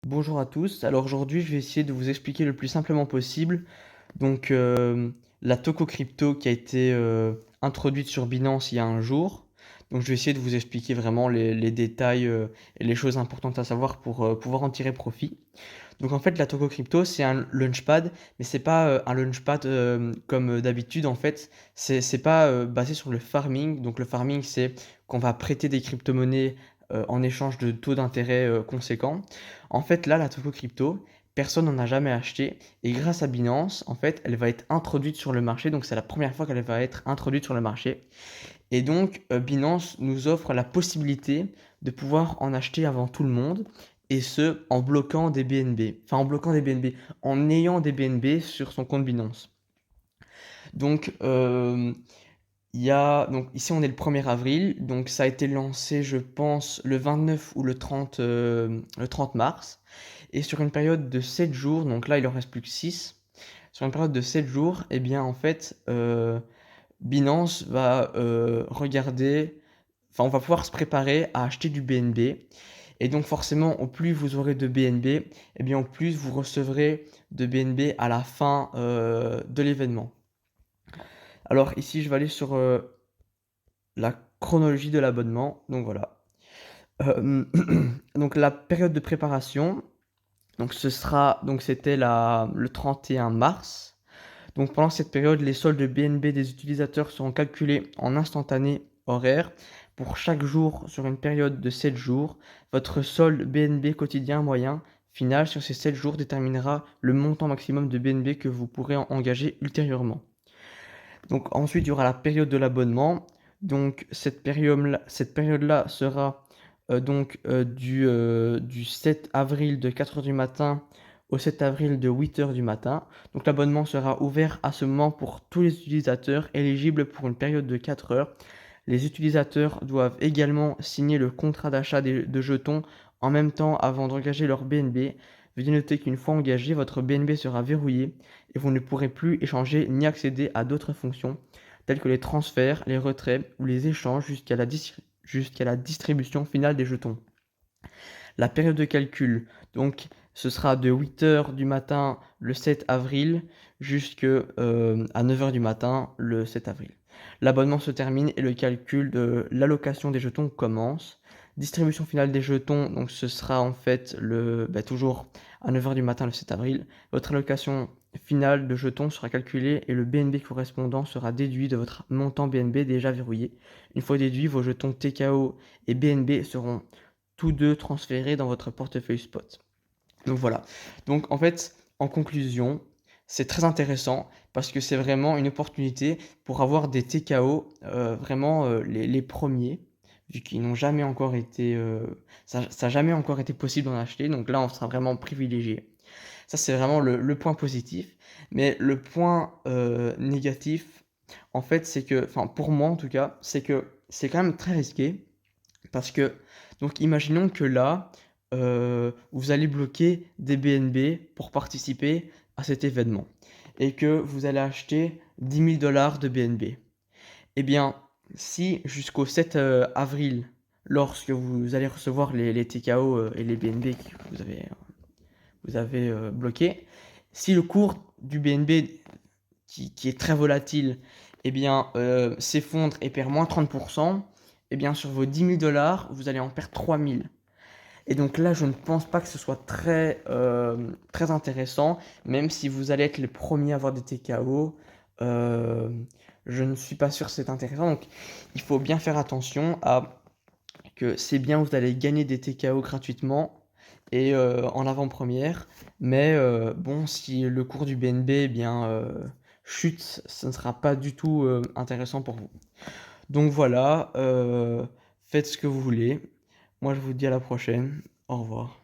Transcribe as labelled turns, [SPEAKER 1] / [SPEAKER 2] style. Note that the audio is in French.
[SPEAKER 1] Bonjour à tous. Alors aujourd'hui, je vais essayer de vous expliquer le plus simplement possible. Donc, la Toco Crypto qui a été introduite sur Binance il y a un jour. Donc, je vais essayer de vous expliquer vraiment les détails et les choses importantes à savoir pour pouvoir en tirer profit. Donc, en fait, la Toco Crypto, c'est un launchpad, mais c'est pas un launchpad comme d'habitude. En fait, c'est pas basé sur le farming. Donc, le farming, c'est qu'on va prêter des crypto-monnaies en échange de taux d'intérêt conséquents. En fait, là, la Toco Crypto, personne n'en a jamais acheté. Et grâce à Binance, en fait, elle va être introduite sur le marché. Donc, c'est la première fois qu'elle va être introduite sur le marché. Et donc, Binance nous offre la possibilité de pouvoir en acheter avant tout le monde. Et ce, en bloquant des BNB. Enfin, en bloquant des BNB. En ayant des BNB sur son compte Binance. Donc, donc ici on est le 1er avril, donc ça a été lancé je pense le 29 ou le 30 mars, et sur une période de 7 jours, donc là il en reste plus que 6, sur une période de 7 jours, eh bien en fait Binance va regarder, enfin on va pouvoir se préparer à acheter du BNB, et donc forcément au plus vous aurez de BNB, eh bien au plus vous recevrez de BNB à la fin de l'événement. Alors ici je vais aller sur la chronologie de l'abonnement. Donc voilà. Euh, donc la période de préparation, c'était le 31 mars. Donc pendant cette période, les soldes BNB des utilisateurs seront calculés en instantané horaire. Pour chaque jour sur une période de 7 jours, votre solde BNB quotidien moyen final sur ces 7 jours déterminera le montant maximum de BNB que vous pourrez engager ultérieurement. Donc ensuite, il y aura la période de l'abonnement. Donc cette période-là sera du 7 avril de 4 heures du matin au 7 avril de 8 heures du matin. Donc l'abonnement sera ouvert à ce moment pour tous les utilisateurs éligibles pour une période de 4 heures. Les utilisateurs doivent également signer le contrat d'achat de jetons en même temps avant d'engager leur BNB. Veuillez noter qu'une fois engagé, votre BNB sera verrouillé et vous ne pourrez plus échanger ni accéder à d'autres fonctions telles que les transferts, les retraits ou les échanges jusqu'à la distribution finale des jetons. La période de calcul, donc ce sera de 8 heures du matin le 7 avril jusqu'à 9 heures du matin le 7 avril. L'abonnement se termine et le calcul de l'allocation des jetons commence. Distribution finale des jetons, donc ce sera en fait toujours à 9 heures du matin le 7 avril. Votre allocation finale de jetons sera calculée et le BNB correspondant sera déduit de votre montant BNB déjà verrouillé. Une fois déduit, vos jetons TKO et BNB seront tous deux transférés dans votre portefeuille spot. Donc voilà. Donc en fait, en conclusion, c'est très intéressant parce que c'est vraiment une opportunité pour avoir des TKO vraiment les premiers, vu qu'ils n'ont jamais encore été, ça n'a jamais encore été possible d'en acheter. Donc là, on sera vraiment privilégié. Ça, c'est vraiment le point positif. Mais le point négatif, en fait, c'est que, enfin pour moi en tout cas, c'est que c'est quand même très risqué parce que, donc imaginons que là, vous allez bloquer des BNB pour participer à cet événement et que vous allez acheter 10 000 $ de BNB. Eh bien, si jusqu'au 7 avril, lorsque vous allez recevoir les TKO et les BNB que vous avez bloqués, si le cours du BNB qui est très volatile, eh bien, s'effondre et perd moins 30%, eh bien, sur vos 10 000 $, vous allez en perdre 3 000. Et donc là, je ne pense pas que ce soit très intéressant, même si vous allez être les premiers à avoir des TKO. euh, je ne suis pas sûr que c'est intéressant. Donc, il faut bien faire attention à que c'est bien, vous allez gagner des TKO gratuitement et en avant-première. Mais bon, si le cours du BNB chute, ce ne sera pas du tout intéressant pour vous. Donc voilà, faites ce que vous voulez. Moi, je vous dis à la prochaine. Au revoir.